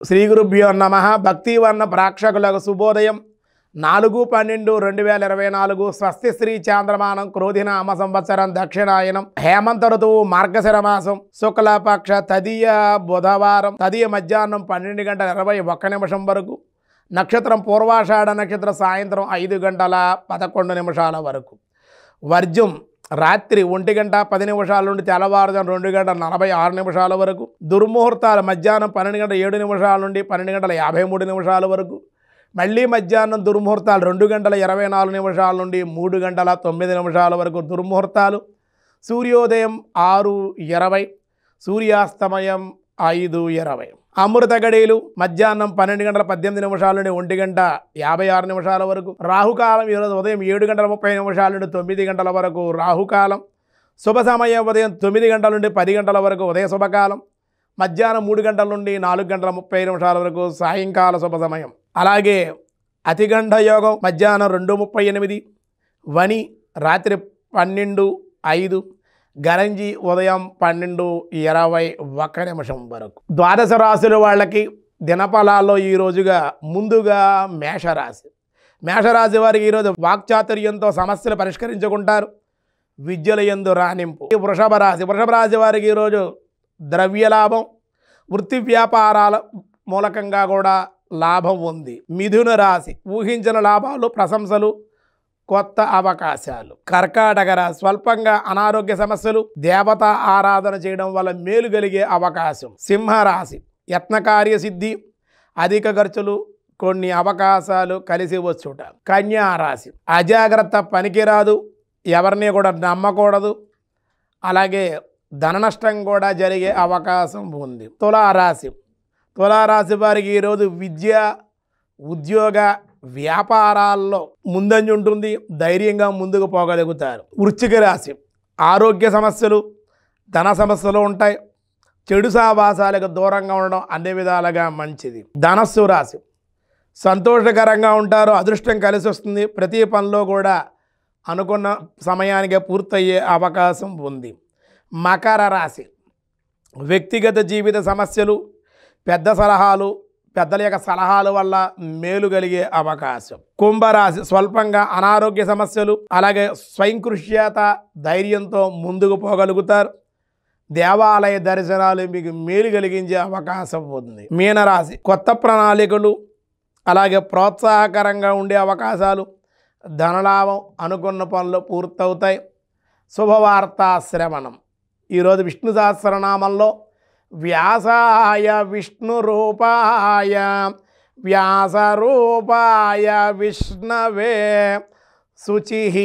శ్రీ గురుభ్యో నమః. భక్తివర్ణ ప్రేక్షకులకు శుభోదయం. 4/12/2024 స్వస్తి శ్రీ చాంద్రమానం క్రోధినామ సంవత్సరం దక్షిణాయనం హేమంత ఋతువు మార్గశిర మాసం శుక్లపక్ష తదియ బుధవారం తదియ మధ్యాహ్నం 12:21 వరకు నక్షత్రం పూర్వాషాఢ నక్షత్రం సాయంత్రం 5:11 వరకు వర్జం రాత్రి 1:10 నుండి తెల్లవారుజాము 2:46 వరకు దుర్ముహూర్తాలు మధ్యాహ్నం 12:07 నుండి 12:53 వరకు మళ్ళీ మధ్యాహ్నం దుర్ముహూర్తాలు 2:24 నుండి 3:09 వరకు దుర్ముహూర్తాలు సూర్యోదయం 6:20 సూర్యాస్తమయం 5:20 అమృత గడియలు మధ్యాహ్నం 12:18 నుండి 1:56 వరకు రాహుకాలం ఈరోజు ఉదయం 7:30 నుండి 9 వరకు రాహుకాలం శుభ సమయం ఉదయం 9 నుండి 10 వరకు ఉదయ శుభకాలం మధ్యాహ్నం 3 నుండి 4:30 వరకు సాయంకాల శుభ సమయం. అలాగే అతిగండ యోగం మధ్యాహ్నం 2:38 వని రాత్రి 12:05 గరంజి ఉదయం 12:21 వరకు. ద్వాదశ రాశుల వాళ్ళకి దినఫలాల్లో ఈరోజుగా ముందుగా మేషరాశి. మేషరాశి వారికి ఈరోజు వాక్చాతుర్యంతో సమస్యలు పరిష్కరించుకుంటారు. విద్యల యందు రాణింపు. వృషభ రాశి వారికి ఈరోజు ద్రవ్యలాభం వృత్తి వ్యాపారాల మూలకంగా కూడా లాభం ఉంది. మిథున రాశి ఊహించిన లాభాలు ప్రశంసలు కొత్త అవకాశాలు. కర్కాటక రాశి స్వల్పంగా అనారోగ్య సమస్యలు దేవతా ఆరాధన చేయడం వల్ల మేలు కలిగే అవకాశం. సింహరాశి యత్నకార్య సిద్ధి అధిక ఖర్చులు కొన్ని అవకాశాలు కలిసి వచ్చుట. కన్యా రాశి అజాగ్రత్త పనికిరాదు ఎవరిని కూడా నమ్మకూడదు అలాగే ధన నష్టం కూడా జరిగే అవకాశం ఉంది. తులారాశి వారికి ఈరోజు విద్య ఉద్యోగ వ్యాపారాల్లో ముందంజ ఉంటుంది. ధైర్యంగా ముందుకు పోగలుగుతారు. వృశ్చిక రాశి ఆరోగ్య సమస్యలు ధన సమస్యలు ఉంటాయి. చెడు సావాసాలకు దూరంగా ఉండడం అన్ని విధాలుగా మంచిది. ధనస్సు రాశి సంతోషకరంగా ఉంటారు. అదృష్టం కలిసి వస్తుంది. ప్రతి పనిలో కూడా అనుకున్న సమయానికి పూర్తయ్యే అవకాశం ఉంది. మకర రాశి వ్యక్తిగత జీవిత సమస్యలు పెద్దల యొక్క సలహాల వల్ల మేలు కలిగే అవకాశం. కుంభరాశి స్వల్పంగా అనారోగ్య సమస్యలు అలాగే స్వయంకృష్యత ధైర్యంతో ముందుకు పోగలుగుతారు. దేవాలయ దర్శనాలు మీకు మేలు కలిగించే అవకాశం ఉంది. మీనరాశి కొత్త ప్రణాళికలు అలాగే ప్రోత్సాహకరంగా ఉండే అవకాశాలు ధనలాభం అనుకున్న పనులు పూర్తవుతాయి. శుభవార్త శ్రవణం. ఈరోజు విష్ణు సహస్రనామంలో వ్యాసాయ విష్ణు రూపాయ వ్యాస రూపాయ విష్ణవే శుచిః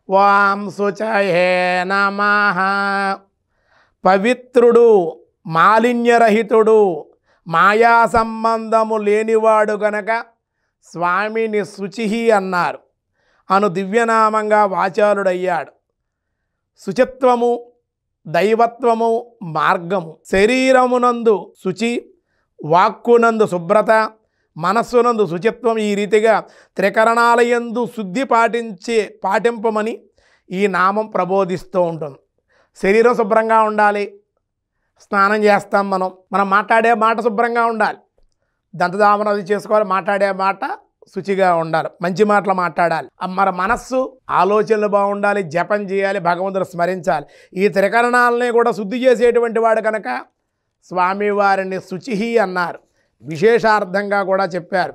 వాం శుచయే నమః. పవిత్రుడు మాలిన్యరహితుడు మాయా సంబంధము లేనివాడు గనక స్వామిని శుచిః అన్నారు అను దివ్యనామంగా వాచాలుడయ్యాడు. శుచిత్వము దైవత్వము మార్గము. శరీరమునందు శుచి వాక్కునందు శుభ్రత మనస్సునందు శుచిత్వం ఈ రీతిగా త్రికరణాలయందు శుద్ధి పాటింపమని ఈ నామం ప్రబోధిస్తూ ఉంటుంది. శరీరం శుభ్రంగా ఉండాలి. స్నానం చేస్తాం మనం మాట్లాడే మాట శుభ్రంగా ఉండాలి. దంతధావనం అది చేసుకోవాలి. మాట్లాడే మాట శుచిగా ఉండాలి. మంచి మాటలు మాట్లాడాలి. మన మనస్సు ఆలోచనలు బాగుండాలి. జపం చేయాలి. భగవంతుడు స్మరించాలి. ఈ త్రికరణాలని కూడా శుద్ధి చేసేటువంటి వాడు కనుక స్వామివారిని శుచిః అన్నారు. విశేషార్థంగా కూడా చెప్పారు.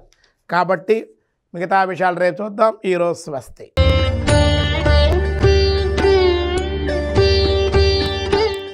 కాబట్టి మిగతా విషయాలు రేపు చూద్దాం. ఈరోజు స్వస్తి.